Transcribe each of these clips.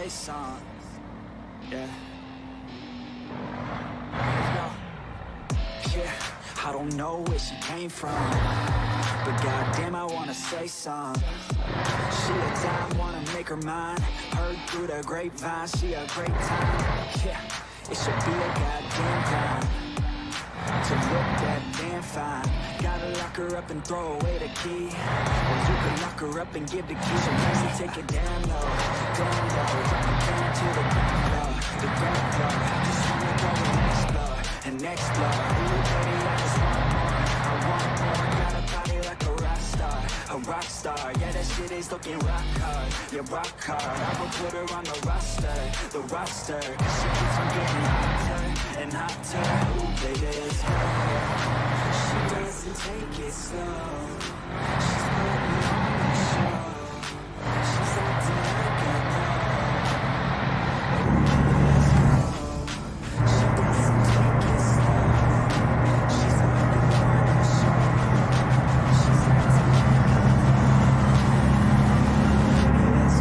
say something. Yeah. Yeah, I don't know where she came from, but goddamn, I wanna say something. She a dime, wanna make her mine. Heard through the grapevine, she a great time. Yeah, it should be a goddamn crime to look that damn fine. Gotta lock her up and throw away the key, or you can lock her up and give the key. So nice and take it down low, down low. Drop it down to the ground floor, the ground floor. Just wanna go and explore. Ooh, baby, I just want more, I want more. Got a body like a rock star, a rock star. Yeah, that shit is looking rock hard, yeah, rock hard. I will put her on the roster, the roster. Cause she keeps on getting hotter and hotter. Ooh, baby, let's go. She doesn't take it slow, she's putting on the show. She's acting like a pro. Ooh, baby, let's go. She doesn't take it slow, she's putting on the show. She's acting like a pro. Baby, let's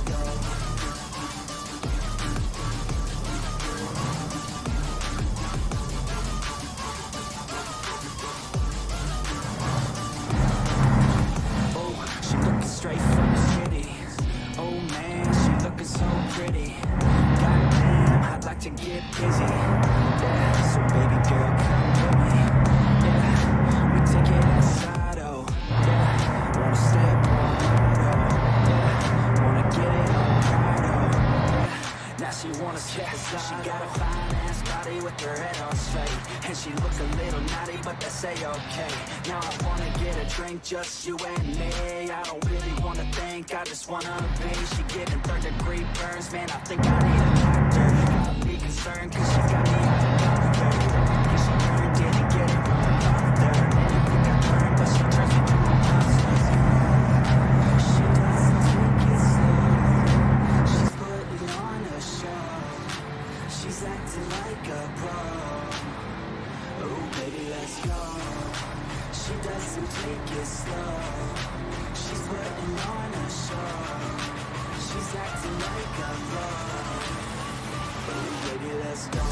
go. She looking straight from the city. Oh man, she looking so pretty. Goddamn, I'd like to get busy. Yeah, so baby girl, come with me. Yeah, we take it outside, oh. Yeah, wanna step on auto. Yeah, wanna get it all right, oh. Yeah, now she wanna step aside. She got a fine ass body with her head on straight, and she looks a little naughty, but that's a-okay. Now I wanna get a drink, just you and me. I don't really wanna think, I just wanna be. She getting third-degree burns, man, I think I need a doctor. Gotta be concerned, cause she got me out of doctor. Everything she learned, didn't get it from her mother. Anything I learned, but she turns me to a monster. She doesn't take it slow, she's putting on a show. She's acting like a pro. Oh baby, let's go. She doesn't take it slow, she's putting on a show. She's acting like a pro. Oh baby, let's go.